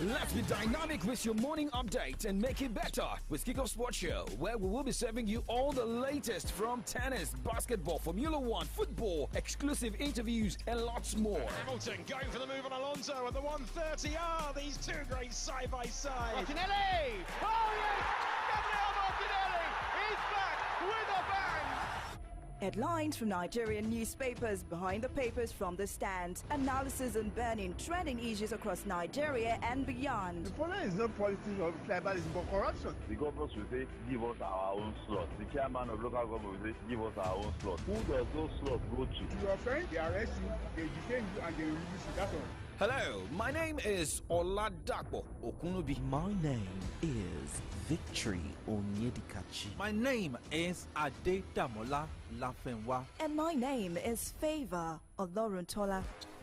Let's be dynamic with your morning update and make it better with Kickoff Sports Show, where we will be serving you all the latest from tennis, basketball, Formula One, football, exclusive interviews, and lots more. Hamilton going for the move on Alonso at the 130. These two great side by side. Martinelli! Oh yes! Gabriel Martinelli is back with a bang! Headlines from Nigerian newspapers, behind the papers from the stand, analysis on burning trending issues across Nigeria and beyond. The problem is not politics or tribalism but corruption. The governors will say, give us our own slot. The chairman of local government will say, give us our own slot. Who does those slots go to? You offend, they arrest you, they detain you, and they release you. That's all. Hello, my name is Oladapo Okunubi. My name is Victory Onyedikachi. My name is Adedamola Lafenwa. And my name is Favor Oloruntola.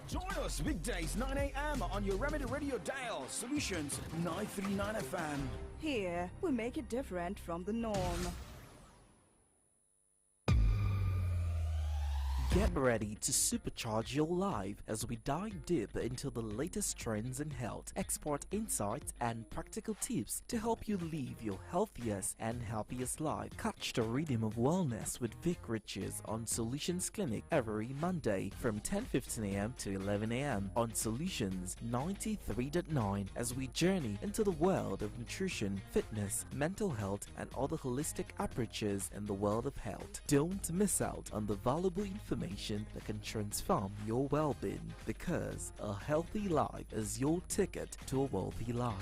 Join us weekdays 9 a.m. on your Remedy Radio dial, Solutions 939 FM. Here, we make it different from the norm. Get ready to supercharge your life as we dive deep into the latest trends in health, expert insights, and practical tips to help you live your healthiest and happiest life. Catch the rhythm of wellness with Vic Riches on Solutions Clinic every Monday from 10:15 a.m. to 11 a.m. on Solutions 93.9 as we journey into the world of nutrition, fitness, mental health, and other holistic approaches in the world of health. Don't miss out on the valuable information that can transform your well-being, because a healthy life is your ticket to a wealthy life.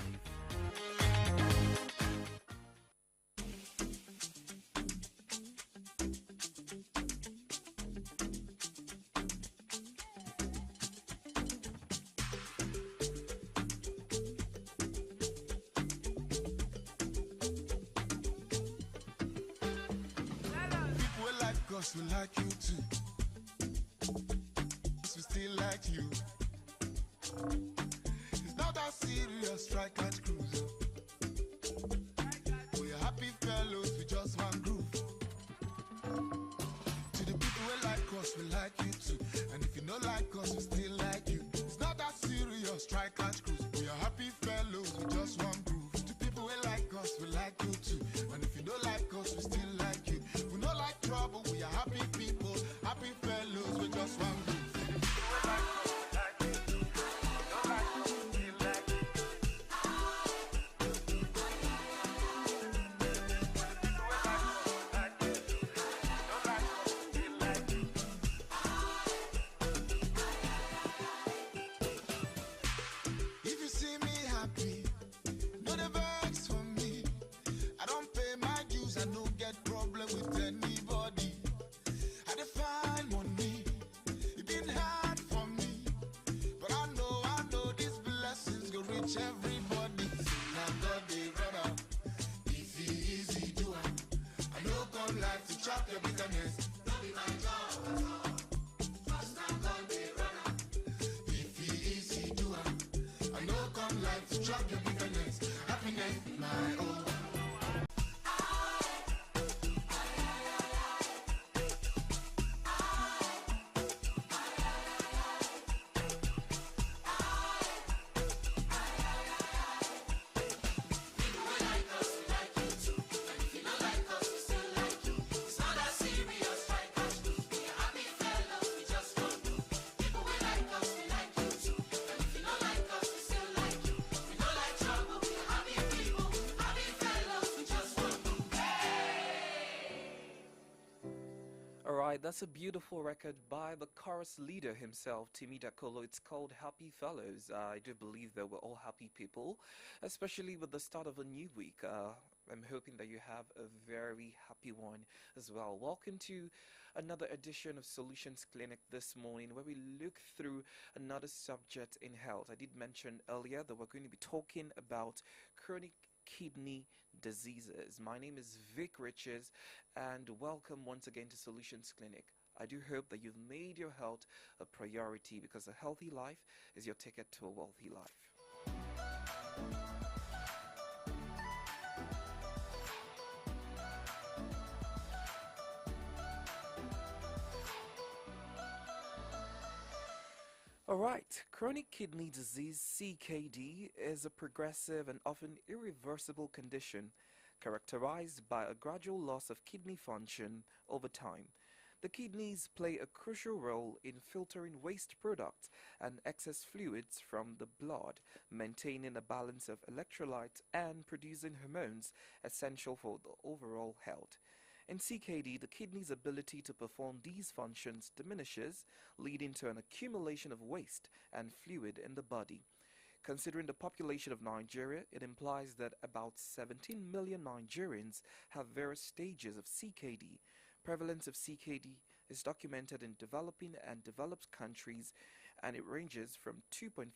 People like us will like you too. We still like you. It's not that serious, strike and cruise. We're happy fellows, we just one groove. To the people who like us, we like you too. And if you don't like us, we still like you. It's not that serious, strike and cruise. We are happy fellows, we just one groove. To people who like us, we like you too. And if you don't like us, we still like you. We don't like trouble, we are happy people, happy fellows, we just one groove. Everybody, now God they run out. If he easy do it, I know come life to chop your bitterness. Don't be my job at all. First now God they run out. If he easy do it, I know come life to chop your bitterness. Happiness my own. Alright, that's a beautiful record by the chorus leader himself, Timi Dakolo. It's called Happy Fellows. I do believe that we're all happy people, especially with the start of a new week. I'm hoping that you have a very happy one as well. Welcome to another edition of Solutions Clinic this morning, where we look through another subject in health. I did mention earlier that we're going to be talking about chronic kidney diseases. My name is Vic Riches, and welcome once again to Solutions Clinic. I do hope that you've made your health a priority, because a healthy life is your ticket to a wealthy life. All right, chronic kidney disease (CKD) is a progressive and often irreversible condition characterized by a gradual loss of kidney function over time. The kidneys play a crucial role in filtering waste products and excess fluids from the blood, maintaining a balance of electrolytes and producing hormones essential for the overall health. In CKD, the kidney's ability to perform these functions diminishes, leading to an accumulation of waste and fluid in the body. Considering the population of Nigeria, it implies that about 17 million Nigerians have various stages of CKD. Prevalence of CKD is documented in developing and developed countries, and it ranges from 2.5%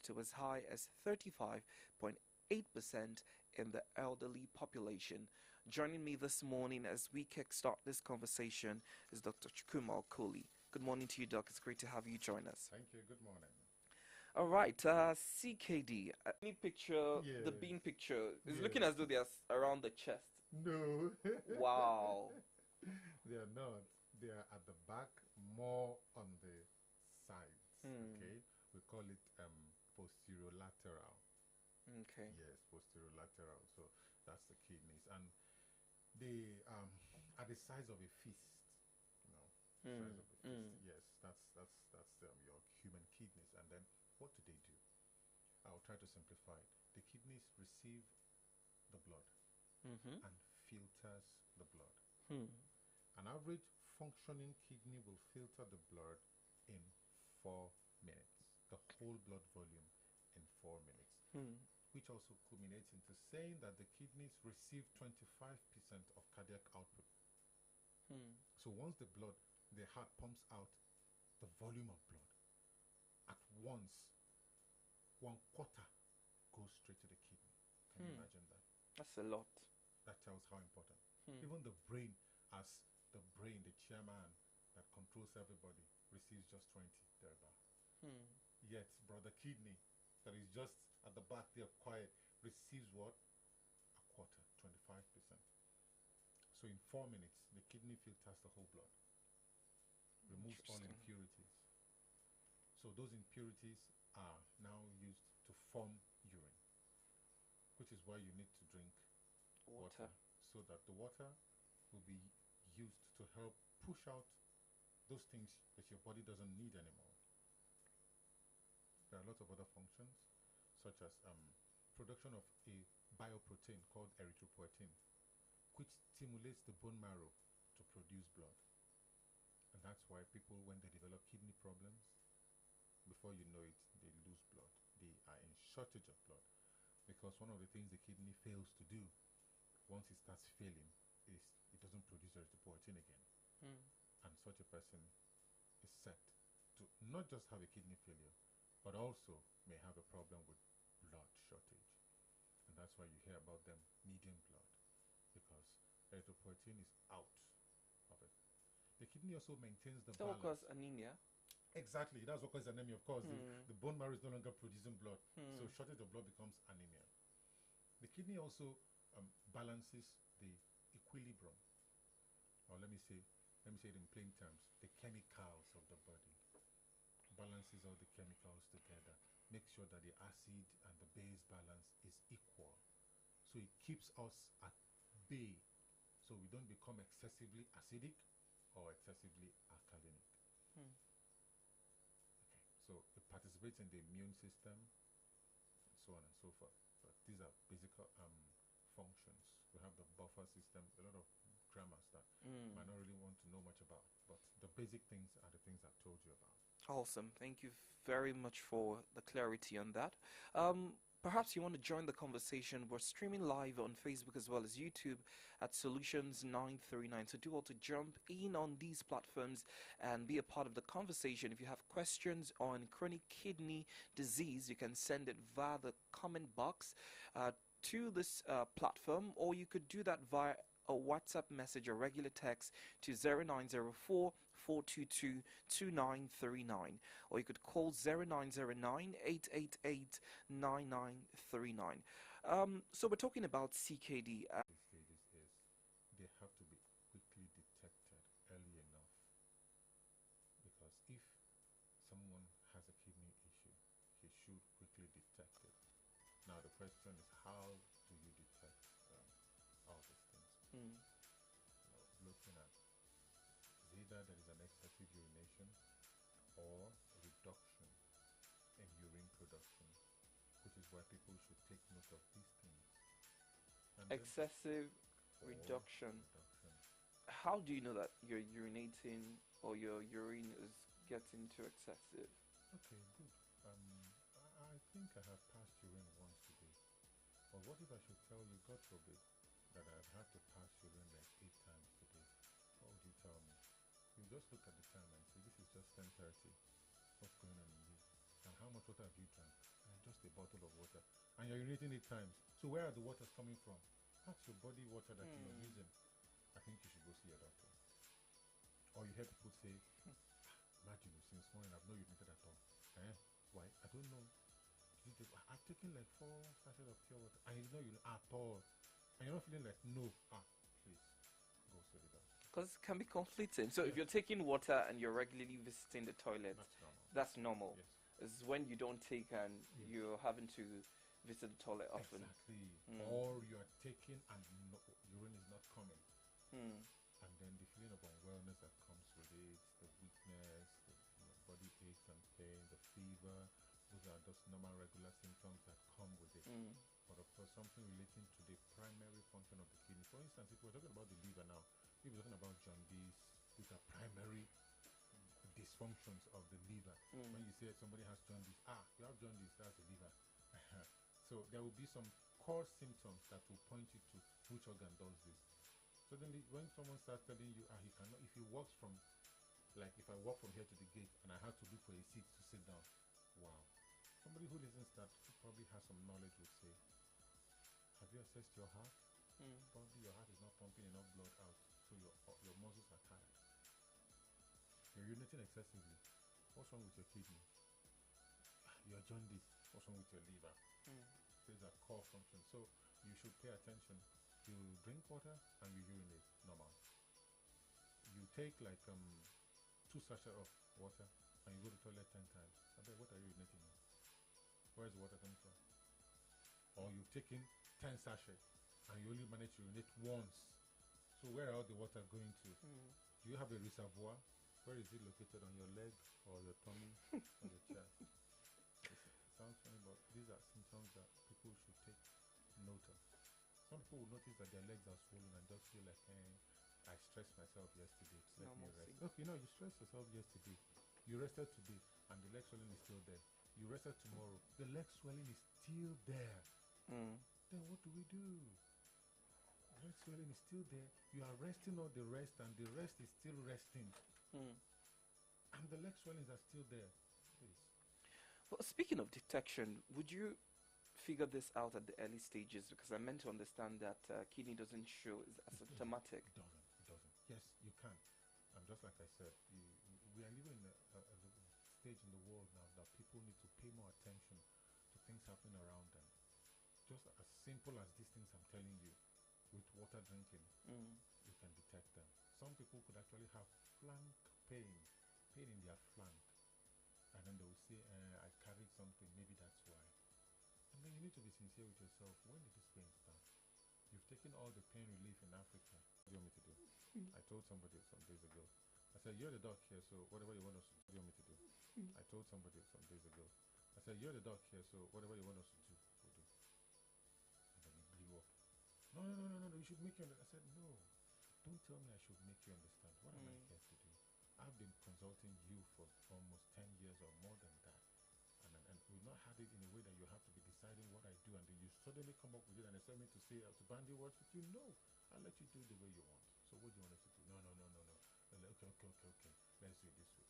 to as high as 35.8% in the elderly population. Joining me this morning as we kickstart this conversation is Dr. Chukwuma Okoli. Good morning to you, Doc. It's great to have you join us. Thank you. Good morning. All right, CKD. Any picture, the bean picture, is looking as though they're around the chest. No. Wow. They are not. They are at the back, more on the sides. Okay, we call it posterolateral. Okay. Yes, posterolateral. So that's the kidneys, and they are the size of a fist. You know, size of a fist. Yes, that's your human kidneys. And then what do? I'll try to simplify it. The kidneys receive the blood and filters the blood. An average functioning kidney will filter the blood in 4 minutes, the whole blood volume in 4 minutes, which also culminates into saying that the kidneys receive 25% of cardiac output. So once the heart pumps out the volume of blood, at once, 1/4 goes straight to the kidney. Can you imagine that? That's a lot. That tells how important. Even the brain, the chairman that controls everybody, receives just 20 thereabout. Yet, brother kidney, that is just at the back there, quiet, receives what? 1/4, 25%. So in 4 minutes, the kidney filters the whole blood, removes all impurities. So those impurities are now used to form urine, which is why you need to drink water, so that the water will be used to help push out those things that your body doesn't need anymore. There are lots of other functions, such as production of a bioprotein called erythropoietin, which stimulates the bone marrow to produce blood. And that's why people, when they develop kidney problems, before you know it, they lose blood. They are in shortage of blood, because one of the things the kidney fails to do, once it starts failing, is it doesn't produce erythropoietin again. And such a person is set to not just have a kidney failure, but also may have a problem with blood shortage. And that's why you hear about them needing blood, because erythropoietin is out of it. The kidney also maintains the balance. That causes anemia. Exactly, that's what causes anemia. Of course, the bone marrow is no longer producing blood, so shortage of blood becomes anemia. The kidney also balances the equilibrium, or let me say it in plain terms, the chemicals of the body. Balances all the chemicals together, makes sure that the acid and the base balance is equal. So it keeps us at bay, so we don't become excessively acidic or excessively alkalinic. Okay. So it participates in the immune system, and so on and so forth. But these are basic functions. We have the buffer system, a lot of grammars that might not really want to know much about, but the basic things are the things I've told you about. Awesome. Thank you very much for the clarity on that. Perhaps you want to join the conversation. We're streaming live on Facebook as well as YouTube at Solutions 939. So do want to jump in on these platforms and be a part of the conversation. If you have questions on chronic kidney disease, you can send it via the comment box to this platform, or you could do that via a WhatsApp message or regular text to 0904 422 2939, or you could call 0909 888 9939. So we're talking about CKD. The stages is they have to be quickly detected early enough, because if someone has a kidney either there is an excessive urination or reduction in urine production, which is why people should take note of these things. And Excessive reduction. How do you know that you're urinating or your urine is getting too excessive? Okay, good. I think I have passed urine once today. But what if I should tell you, God forbid, that I've had to pass urine like 8 times today? What would you tell me? You just look at the time and say, this is just 10:30. What's going on in you? And how much water have you drank? Just a bottle of water. And you're urinating 8 times. So where are the waters coming from? That's your body water that you're using. I think you should go see a doctor. Or you hear people say, imagine since morning I've not urinated at all. Why? I don't know. I've taken like 4 sachets of pure water. And you know you at all. And you're not feeling like, no. Please, go see the doctor. Because it can be conflicting. So if you're taking water and you're regularly visiting the toilet, that's normal. Yes. It's when you don't take and you're having to visit the toilet often. Exactly. Or you're taking and urine is not coming. And then the feeling of unwellness that comes with it, the weakness, the body aches and pain, the fever, those are just normal regular symptoms that come with it. But of course, something relating to the primary function of the kidney. For instance, if we're talking about the liver now, if we're talking about jaundice, these are primary dysfunctions of the liver. When you say somebody has jaundice, you have jaundice, that's the liver. So there will be some core symptoms that will point you to which organ does this. Suddenly, when someone starts telling you, he cannot, if he walks from, like if I walk from here to the gate and I have to look for a seat to sit down, wow. Somebody who listens to that probably has some knowledge would say, have you assessed your heart? Probably your heart is not pumping enough blood out, so your muscles are tired. You're urinating excessively. What's wrong with your kidney? You're jaundice. What's wrong with your liver? These are core functions. So you should pay attention. You drink water and you urinate normal. You take like 2 sachets of water and you go to the toilet 10 times. I bet, what are you urinating on? Where is the water coming from? Or you've taken 10 sachets and you only manage to urinate once. So where are all the water going to? Do you have a reservoir? Where is it located, on your leg or your tummy or your chest? It sounds funny, but these are symptoms that people should take note of. Some people will notice that their legs are swollen and just feel like, I stressed myself yesterday. Let me rest. Okay, you stressed yourself yesterday. You rested today and the leg swelling is still there. You rested tomorrow. The leg swelling is still there. Then what do we do? The leg swelling is still there. You are resting all the rest and the rest is still resting. And the leg swellings are still there. Please. Well, speaking of detection, would you figure this out at the early stages? Because I meant to understand that kidney doesn't show is asymptomatic. It doesn't. Yes, you can. And just like I said, we are living in a stage in the world now that people need to pay more attention to things happening around them. Just as simple as these things I'm telling you, with water drinking, you can detect them. Some people could actually have flank pain in their flank. And then they will say, I carried something, maybe that's why. And then you need to be sincere with yourself. When did this pain start? You've taken all the pain relief in Africa. What do you want me to do? I told somebody some days ago. I said, you're the doc here, so whatever you want us to do, what do you want me to do? I told somebody some days ago. I said, you're the doc here, so whatever you want us to do, we'll do. And then he blew up. No, you should make you understand. I said, no, don't tell me I should make you understand. What am I here to do? I've been consulting you for almost 10 years or more than that. And we've not had it in a way that you have to be deciding what I do, and then you suddenly come up with it and expect me to say, to bandy words with you. No, I'll let you do it the way you want. So what do you want us to do? No. Okay. Let's do it this way.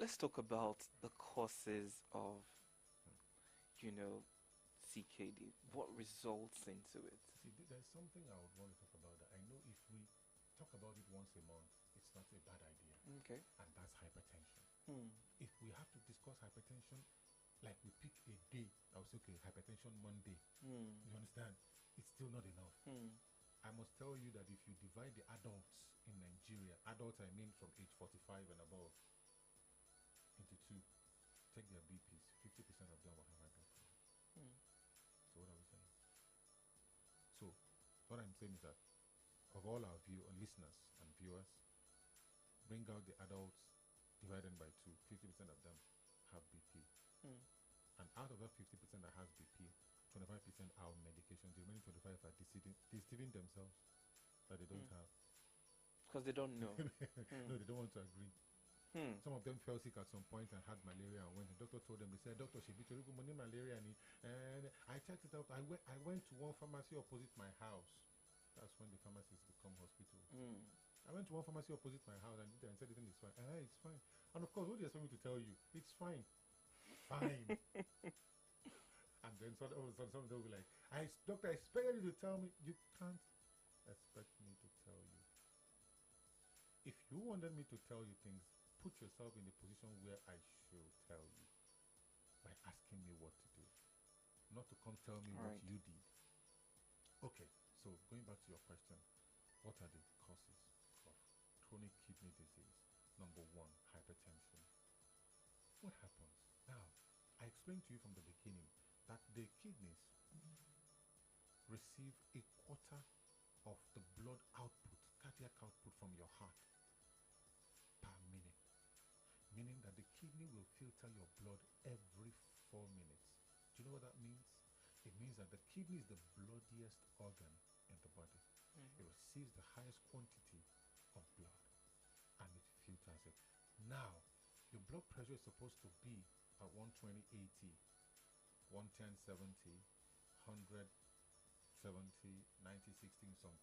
Let's talk about the causes of, CKD. What results into it? See, there's something I would want to talk about that I know if we talk about it once a month, it's not a bad idea. Okay. And that's hypertension. If we have to discuss hypertension, like we pick a day, I would say, okay, hypertension Monday. You understand? It's still not enough. I must tell you that if you divide the adults in Nigeria, adults I mean from age 45 and above, into two, take their BPs, 50% of them will have high blood pressure. So what are we saying? So what I'm saying is that of all our listeners and viewers, bring out the adults, divide them by 2. 50% of them have BP. And out of that 50% that has BP, 25% are on medication. The remaining 25 are deceiving themselves that they don't have. Because they don't know. No, they don't want to agree. Some of them fell sick at some point and had malaria, and when the doctor told them, they said, "Doctor, she beat malaria." And I checked it out. I went to one pharmacy opposite my house. That's when the pharmacies become hospital. I went to one pharmacy opposite my house and said everything is fine. It's fine. And of course, what do you expect me to tell you? It's fine. Fine. And then all of a sudden, some of them will be like, "Doctor, I expected you to tell me." You can't expect me to tell you. If you wanted me to tell you things, put yourself in the position where I should tell you by asking me what to do, not to come tell me what you did. Okay, so going back to your question, what are the causes of chronic kidney disease? Number 1, hypertension. What happens? Now, I explained to you from the beginning that the kidneys receive a quarter of the blood output, cardiac output from your heart per minute. Meaning that the kidney will filter your blood every 4 minutes. Do you know what that means? It means that the kidney is the bloodiest organ in the body. It receives the highest quantity of blood and it filters it. Now, your blood pressure is supposed to be at 120/80, 110/70, 100/70, 90/60 in some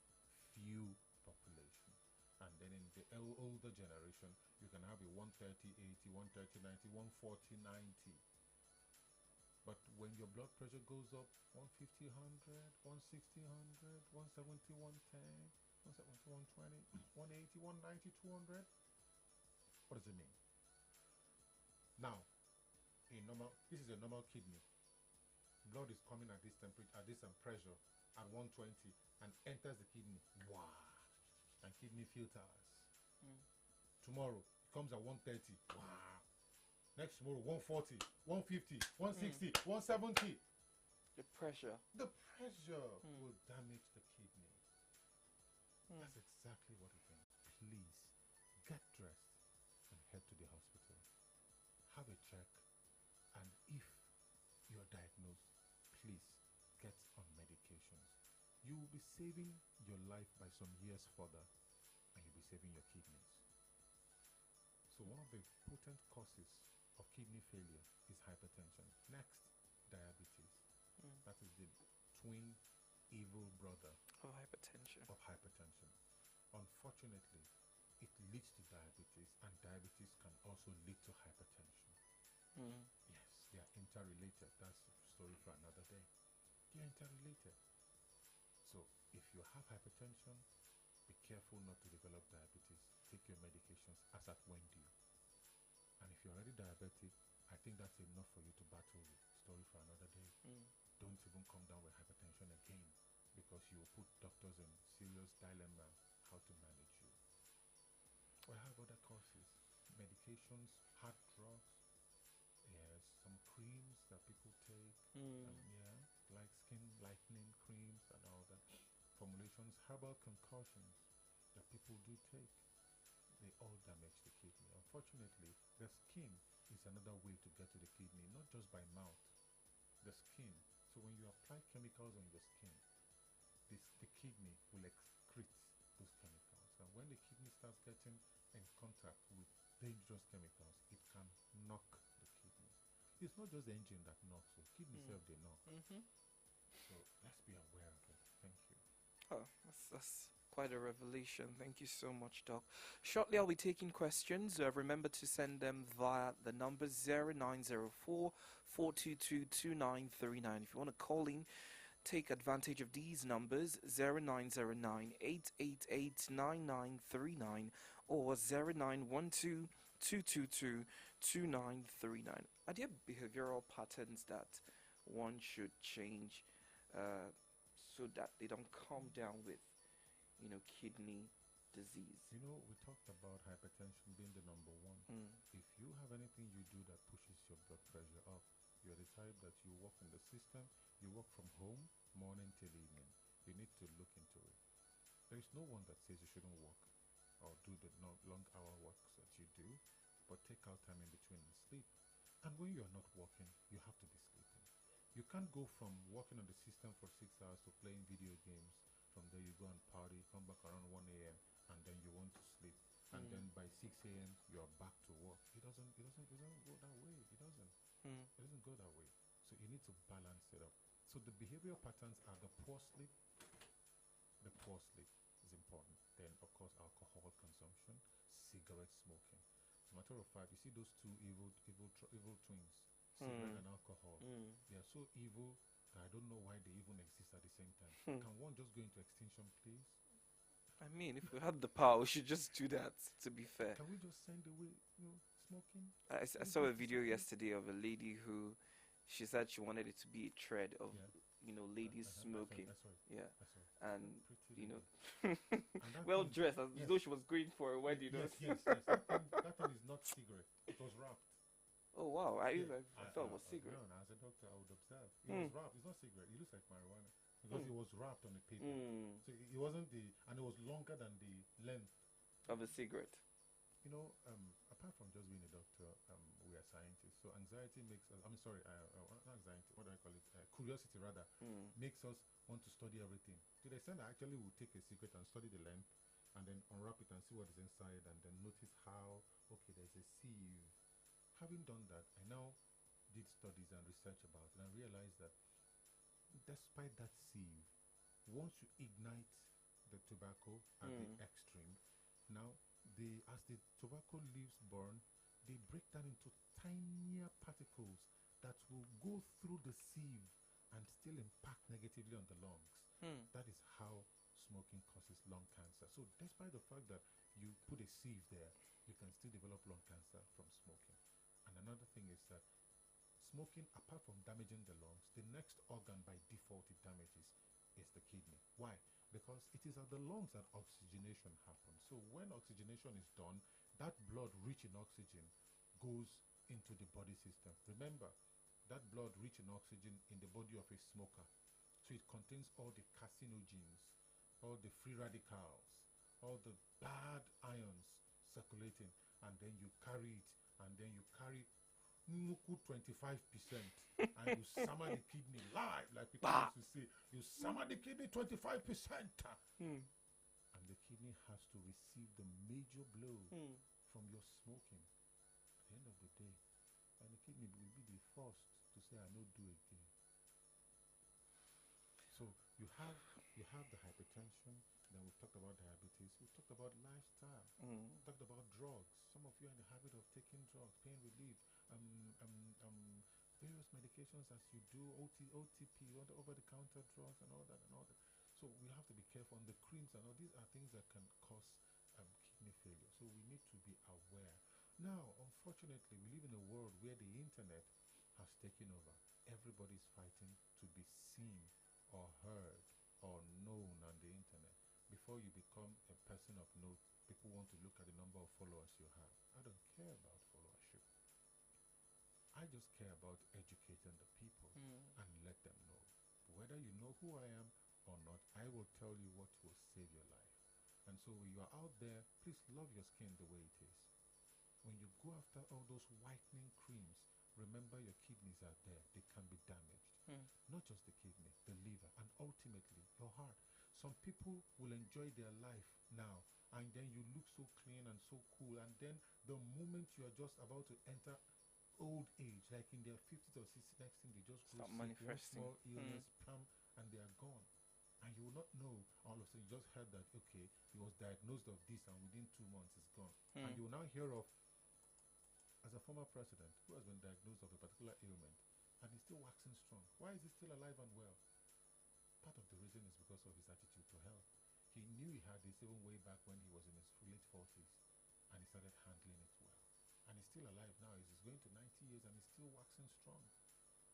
few population. And then in the older generation, you can have a 130/80, 130/90, 140/90. But when your blood pressure goes up 150/100, 160/100, 170/110, 170/120, 180, 190/200, what does it mean? Now, this is a normal kidney. Blood is coming at this temperature, at this pressure, at 120, and enters the kidney. Wow! And kidney filters. Tomorrow, it comes at 130. Wow! Next tomorrow, 140, 150, 160, 170. The pressure. The pressure will damage the kidney. That's exactly what it means. Please, get dressed and head to the hospital. Have a check. And if you're diagnosed, please get on medications. You will be saving your life by some years further, and you'll be saving your kidneys. So one of the potent causes of kidney failure is hypertension. Next, diabetes. That is the twin evil brother of hypertension. Unfortunately, it leads to diabetes, and diabetes can also lead to hypertension. Yes, they are interrelated. That's a story for another day. They are interrelated. So if you have hypertension, be careful not to develop diabetes. Take your medications as at when due. And if you're already diabetic, I think that's enough for you to battle with. Story for another day. Don't even come down with hypertension again, because you will put doctors in serious dilemma how to manage you. We have other causes. Medications, heart drugs, yes, some creams that people take, like skin lightening creams and all that. Formulations, herbal concoctions that people do take, they all damage the kidney. Unfortunately, the skin is another way to get to the kidney, not just by mouth. The skin. So when you apply chemicals on your skin, the kidney will excrete those chemicals. And when the kidney starts getting in contact with dangerous chemicals, it can knock the kidney. It's not just the engine that knocks, so kidney itself they knock. So let's be aware of it. Thank you. Oh, that's quite a revelation. Thank you so much, Doc. Shortly, I'll be taking questions. Remember to send them via the number 0904 422 2939. If you want to call in, take advantage of these numbers: 0909 888 9939 or 0912 222 2939. Are there behavioral patterns that one should change so that they don't come down with, kidney disease? We talked about hypertension being the number one. If you have anything you do that pushes your blood pressure up, you're the type that you work in the system, you work from home, morning till evening, you need to look into it. There is no one that says you shouldn't work or do the long hour works that you do, but take out time in between and sleep. And when you're not working, you have to be sleeping. You can't go from working on the system for 6 hours to playing video games. From there you go and party, come back around 1 a.m. and then you want to sleep. And then by 6 a.m. you're back to work. It doesn't go that way. It doesn't go that way. So you need to balance it up. So the behavioral patterns are the poor sleep. The poor sleep is important. Then, of course, alcohol consumption, cigarette smoking. As a matter of fact, you see those two evil twins, cigarette and alcohol. They are so evil that I don't know why they even exist at the same time. Can one just go into extinction, please? I mean, if we had the power, we should just do that, to be fair. Can we just send away, smoking? I saw a video yesterday of a lady who, she said she wanted it to be a thread of, ladies smoking. I saw it. Yeah. I saw it. And, that well thing- dressed, as yes. though she was going for a wedding. Yes. That thing is not cigarette. It was wrapped. Oh, wow. I thought it was No, cigarette. as a doctor, I would observe. It was wrapped. It's not cigarette. It looks like marijuana because it was wrapped on the paper. So it wasn't and it was longer than the length. Of a cigarette. Apart from just being a doctor, we are scientists. So anxiety makes us, not anxiety, what do I call it? Curiosity, rather, makes us want to study everything. To the extent that actually we'll take a cigarette and study the length and then unwrap it and see what is inside and then notice how, okay, there's a sieve. Having done that, I now did studies and research about it and realized that despite that sieve, once you ignite the tobacco at the extreme, now as the tobacco leaves burn, they break down into tinier particles that will go through the sieve and still impact negatively on the lungs. That is how smoking causes lung cancer. So despite the fact that you put a sieve there, you can still develop lung cancer from smoking. And another thing is that smoking, apart from damaging the lungs, the next organ by default it damages is the kidney. Why? Because it is at the lungs that oxygenation happens. So when oxygenation is done, that blood rich in oxygen goes into the body system. Remember, that blood rich in oxygen in the body of a smoker. So it contains all the carcinogens, all the free radicals, all the bad ions circulating, and then you carry it, and then you carry 25% and you summer the kidney live, like people used to say. You summer the kidney 25%. And the kidney has to receive the major blow from your smoking. At the end of the day, and the kidney will be the first to say, I no do again. So you have the hypertension. Then we've talked about diabetes. We've talked about lifestyle. We've talked about drugs. Some of you are in the habit of taking drugs, pain relief, various medications as you do, OTP, over-the-counter drugs and all that. So we have to be careful on the creams and all these are things that can cause kidney failure. So we need to be aware. Now, unfortunately, we live in a world where the internet has taken over. Everybody's fighting to be seen or heard or known on the internet. Before you become a person of note, people want to look at the number of followers you have. I don't care about followership. I just care about educating the people and let them know. Whether you know who I am or not, I will tell you what will save your life. And so when you are out there, please love your skin the way it is. When you go after all those whitening creams, remember your kidneys are there. They can be damaged. Not just the kidney, the liver, and ultimately your heart. Some people will enjoy their life now, and then you look so clean and so cool, and then the moment you are just about to enter old age, like in their 50s or 60s, next thing they just Start grow sick, manifesting. small illness, and they are gone. And you will not know, all of a sudden you just heard that, okay, he was diagnosed of this, and within 2 months it's gone. And you will now hear of, as a former president who has been diagnosed of a particular ailment, and he's still waxing strong. Why is he still alive and well? Part of the reason is because of his attitude to health. He knew he had this even way back when he was in his late 40s, and he started handling it well. And he's still alive now. He's going to 90 years and he's still waxing strong.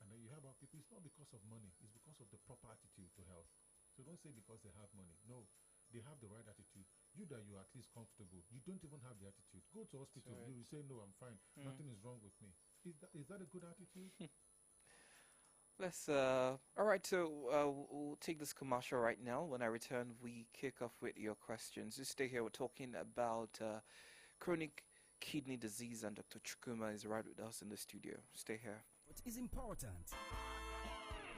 And then you hear about people, it's not because of money, it's because of the proper attitude to health. So don't say because they have money. No, they have the right attitude. You that you're at least comfortable, you don't even have the attitude. Go to hospital, you say, no, I'm fine. Nothing is wrong with me. Is that a good attitude? Let's all right, so we'll take this commercial right now. When I return, we kick off with your questions. Just stay here. We're talking about chronic kidney disease, and Dr. Chukuma is right with us in the studio. Stay here. What is important?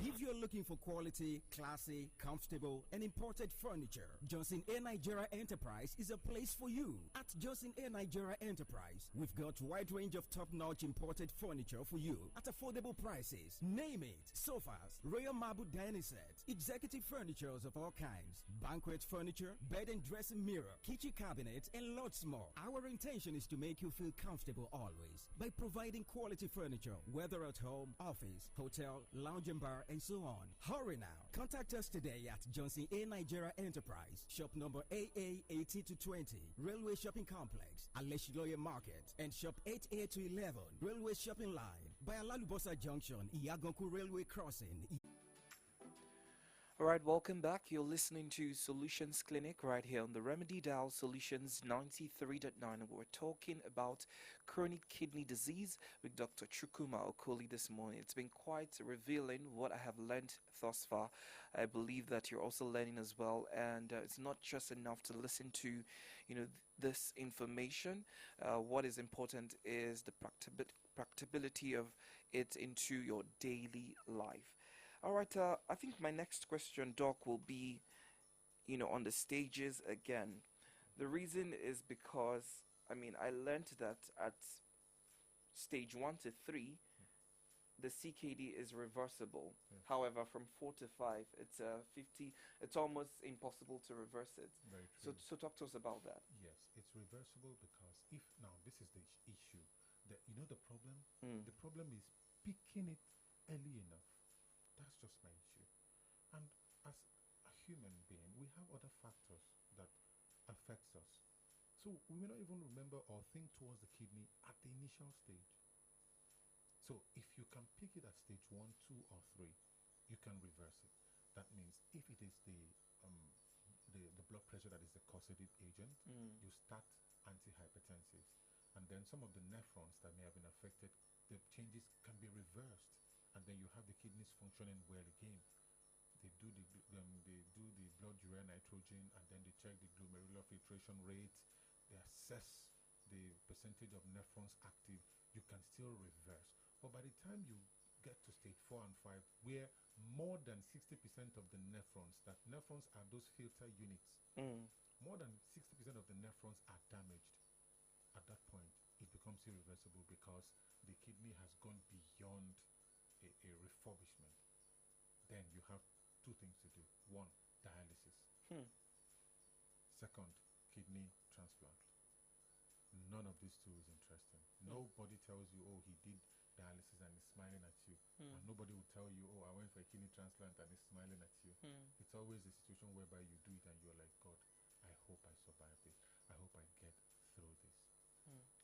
If you're looking for quality, classy, comfortable, and imported furniture, Johnson Air Nigeria Enterprise is a place for you. At Johnson Air Nigeria Enterprise, we've got a wide range of top-notch imported furniture for you at affordable prices. Name it: sofas, royal marble dining sets, executive furnitures of all kinds, banquet furniture, bed and dressing mirror, kitchen cabinets, and lots more. Our intention is to make you feel comfortable always by providing quality furniture, whether at home, office, hotel, lounge and bar, and so on. Hurry now. Contact us today at Johnson A. Nigeria Enterprise, shop number AA 80 to 20, Railway Shopping Complex, Aleshiloye Market, and shop 8A to 11, Railway Shopping Line, by Alalubosa Junction, Iyagonku Railway Crossing. All right, welcome back. You're listening to Solutions Clinic right here on the Remedy Dial Solutions 93.9. We're talking about chronic kidney disease with Dr. Chukuma Okoli this morning. It's been quite revealing what I have learned thus far. I believe that you're also learning as well, and it's not just enough to listen to, this information. What is important is the practicability of it into your daily life. All right, I think my next question, Doc, will be, on the stages again. The reason is because, I learned that at stage 1 to 3, the CKD is reversible. Yes. However, from 4 to 5, it's 50. It's almost impossible to reverse it. Very true. So talk to us about that. Yes, it's reversible because now this is the issue. The problem? The problem is picking it early enough. That's just my issue. And as a human being, we have other factors that affects us. So we may not even remember or think towards the kidney at the initial stage. So if you can pick it at stage 1, 2, or 3, you can reverse it. That means if it is the blood pressure that is the causative agent, you start antihypertensives. And then some of the nephrons that may have been affected, the changes can be reversed. And then you have the kidneys functioning well again. They do the blood urea nitrogen, and then they check the glomerular filtration rate. They assess the percentage of nephrons active. You can still reverse. But by the time you get to stage 4 and 5, where more than 60% of the nephrons are those filter units, more than 60% of the nephrons are damaged. At that point, it becomes irreversible because the kidney has gone beyond a refurbishment. Then you have 2 things to do. 1, dialysis. Second, kidney transplant. None of these 2 is interesting. Nobody tells you, oh, he did dialysis and is smiling at you. And nobody will tell you, oh, I went for a kidney transplant and is smiling at you. It's always a situation whereby you do it and you're like, God, I hope I survive this. I hope I get through this.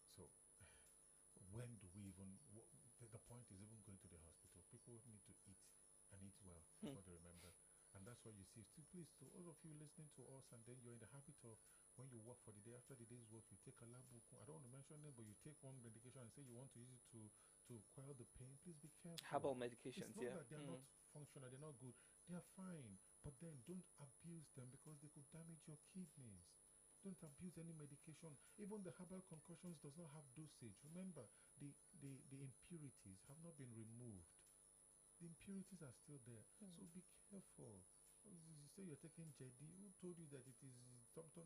So when do we even... The point is even going to the hospital. People need to eat and eat well before they remember. And that's why you see, please, to all of you listening to us, and then you're in the habit of, when you work for the day, after the day's work, you take a labuku. I don't want to mention it, but you take one medication and say you want to use it to quell the pain. Please be careful. Herbal medications, it's not that they're not functional, they're not good. They're fine. But then don't abuse them because they could damage your kidneys. Don't abuse any medication. Even the herbal concoctions does not have dosage. Remember, the impurities have not been removed. The impurities are still there. So be careful. You say you're taking JD. Who told you that it is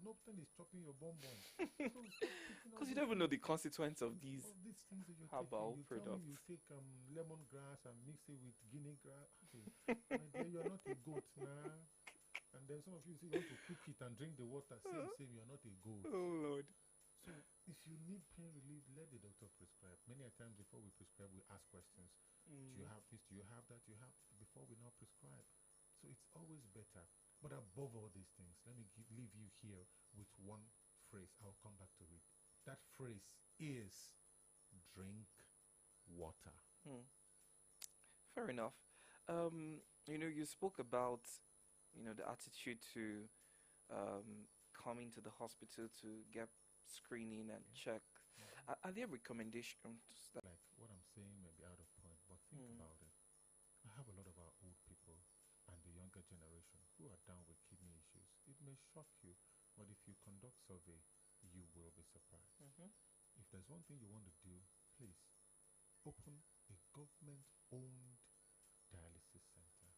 nothing is chopping your bonbon? Because you never know the consequence of these things that you're herbal taking. products. You take lemongrass and mix it with guinea grass. My dear, you're not a goat, nah. And then some of you say you want to cook it and drink the water. Same, you're not a goat. Oh, Lord. So if you need pain relief, let the doctor prescribe. Many a times before we prescribe, we ask questions. Do you have this? Do you have that? Do you have before we now prescribe? So it's always better. But above all these things, let me leave you here with one phrase. I'll come back to it. That phrase is drink water. Fair enough. You spoke about the attitude to coming to the hospital to get screening and check. Are there recommendations? Like what I'm saying may be out of point, but think about it. I have a lot of generation who are down with kidney issues. It may shock you, but if you conduct survey, you will be surprised. If there's one thing you want to do, please open a government-owned dialysis center.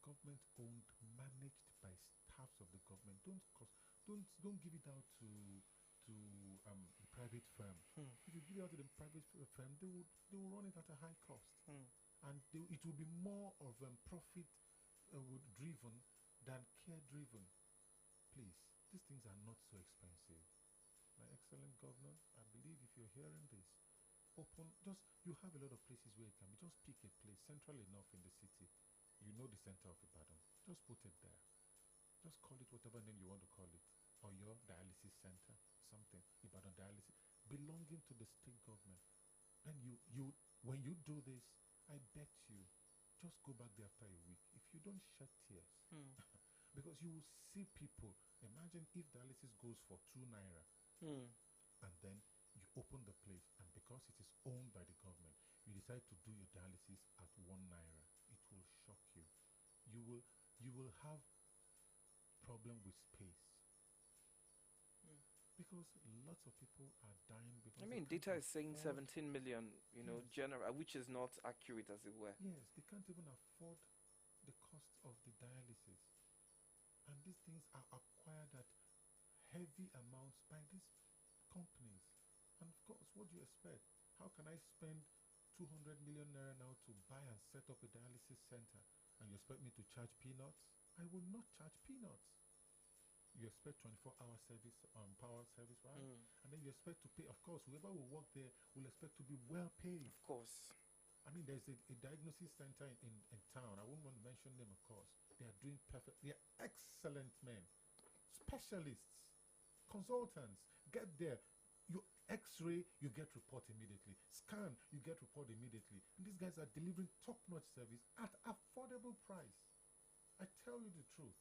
Government-owned, managed by staffs of the government. Don't give it out to the private firm. If you give it out to the private firm, they will run it at a high cost, and it will be more of profit driven than care driven. Please, these things are not so expensive. My excellent governor, I believe if you're hearing this, you have a lot of places where you can be. Just pick a place central enough in the city. You know the center of Ibadan. Just put it there. Just call it whatever name you want to call it. Or your dialysis center, something, Ibadan dialysis, belonging to the state government. And when you do this, I bet you, just go back there after a week. If you don't shed tears, because you will see people. Imagine if dialysis goes for 2 naira, and then you open the place, and because it is owned by the government, you decide to do your dialysis at 1 naira. It will shock you. You will have problem with space. Because lots of people are dying because I mean, data is saying 17 million, general, which is not accurate, as it were. Yes, they can't even afford the cost of the dialysis. And these things are acquired at heavy amounts by these companies. And of course, what do you expect? How can I spend 200 million naira now to buy and set up a dialysis center, and you expect me to charge peanuts? I will not charge peanuts. You expect 24-hour service, power service, right? And then you expect to pay. Of course, whoever will work there will expect to be well paid. Of course. I mean, there's a diagnosis center in town. I won't want to mention them, of course. They are doing perfect. They are excellent men, specialists, consultants. Get there. You X-ray, you get report immediately. Scan, you get report immediately. And these guys are delivering top-notch service at affordable price. I tell you the truth.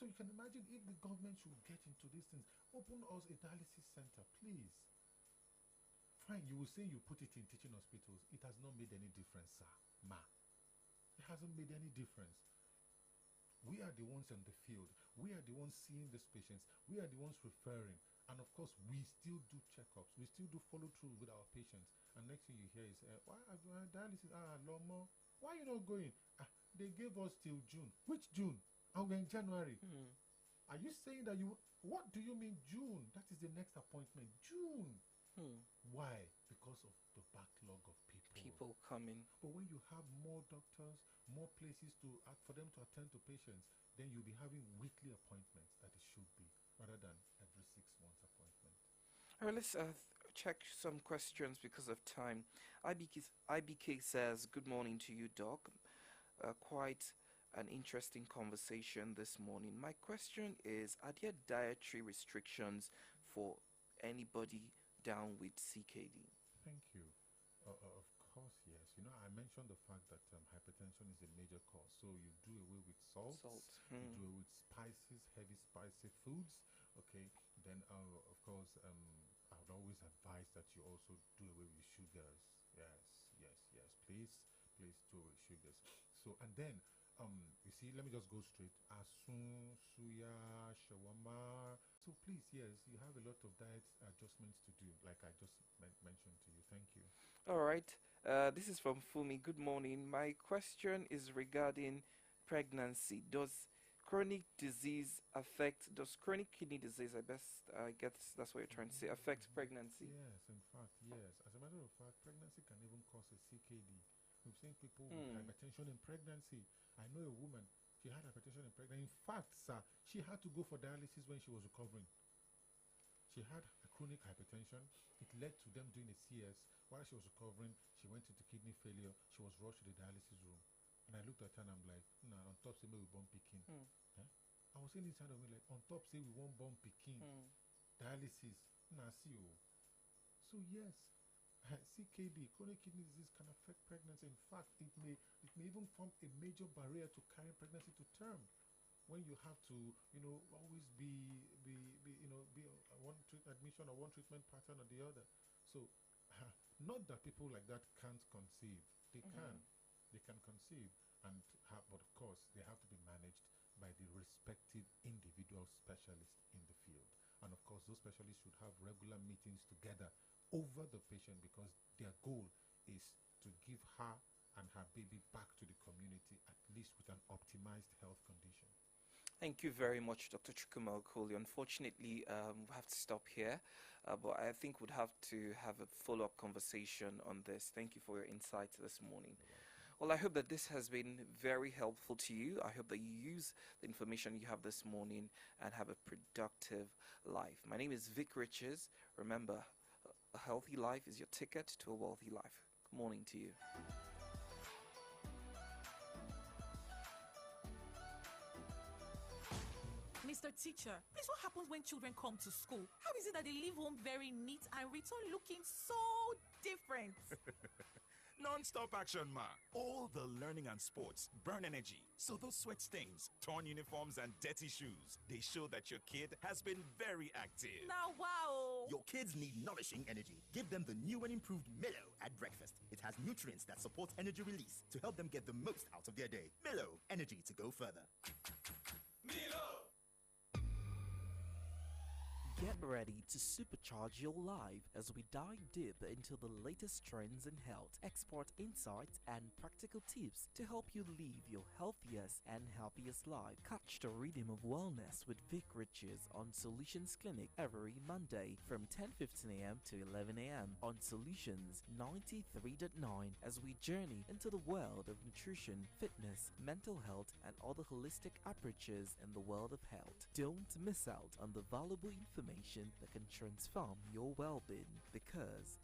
So you can imagine if the government should get into these things. Open us a dialysis center, please. Fine, you will say you put it in teaching hospitals. It has not made any difference, sir. It hasn't made any difference. We are the ones in the field. We are the ones seeing these patients. We are the ones referring. And of course, we still do checkups. We still do follow through with our patients. And next thing you hear is, why are you dialysis? Lomo. Why are you not going? They gave us till June. Which June? And we're in January. Are you saying that what do you mean June? That is the next appointment. June. Why? Because of the backlog of people. People coming. But when you have more doctors, more places for them to attend to patients, then you'll be having weekly appointments that it should be, rather than every 6 months appointment. All right, let's check some questions because of time. IBK says, good morning to you, Doc. Quite an interesting conversation this morning. My question is, are there dietary restrictions for anybody down with CKD? Thank you. Of course, yes. I mentioned the fact that hypertension is a major cause. So you do away with salts. You do away with spices, heavy spicy foods. Okay. Then, of course, I would always advise that you also do away with sugars. Yes. Please do away with sugars. So, and then, you see, let me just go straight. Asun, suya, shawarma. So please, yes, you have a lot of diet adjustments to do, like I just mentioned to you. Thank you. All right. This is from Fumi. Good morning. My question is regarding pregnancy. Does chronic kidney disease, I guess that's what you're trying to say, affect pregnancy? Yes, in fact, yes. As a matter of fact, pregnancy can even cause a CKD. We've seen people with hypertension in pregnancy. I know a woman, she had hypertension in pregnancy. In fact, sir, she had to go for dialysis when she was recovering. She had a chronic hypertension. It led to them doing a CS. While she was recovering, she went into kidney failure. She was rushed to the dialysis room. And I looked at her and I'm like, nah, on top say we won't picking. I was saying inside of me like, on top say we won't bomb picking. Dialysis. Nah, see you. So yes, CKD, chronic kidney disease, can affect pregnancy. In fact, it may even form a major barrier to carrying pregnancy to term. When you have to, always be one admission or one treatment pattern or the other. So, not that people like that can't conceive. They can conceive, but of course they have to be managed those specialists should have regular meetings together over the patient, because their goal is to give her and her baby back to the community, at least with an optimized health condition. Thank you very much, Dr. Chukwuma Okoli. Unfortunately, we have to stop here, but I think we'd have to have a follow-up conversation on this. Thank you for your insights this morning. Well, I hope that this has been very helpful to you. I hope that you use the information you have this morning and have a productive life. My name is Vic Riches. Remember, a healthy life is your ticket to a wealthy life. Good morning to you. Mr. Teacher, please, what happens when children come to school? How is it that they leave home very neat and return looking so different? Non-stop action, ma. All the learning and sports burn energy. So those sweat stains, torn uniforms, and dirty shoes, they show that your kid has been very active. Now, wow. Your kids need nourishing energy. Give them the new and improved Milo at breakfast. It has nutrients that support energy release to help them get the most out of their day. Milo, energy to go further. Milo! Get ready to supercharge your life as we dive deep into the latest trends in health, expert insights, and practical tips to help you live your healthiest and happiest life. Catch the rhythm of wellness with Vic Riches on Solutions Clinic every Monday from 10:15 a.m. to 11 a.m. on Solutions 93.9 as we journey into the world of nutrition, fitness, mental health, and other holistic approaches in the world of health. Don't miss out on the valuable information that can transform your well-being, because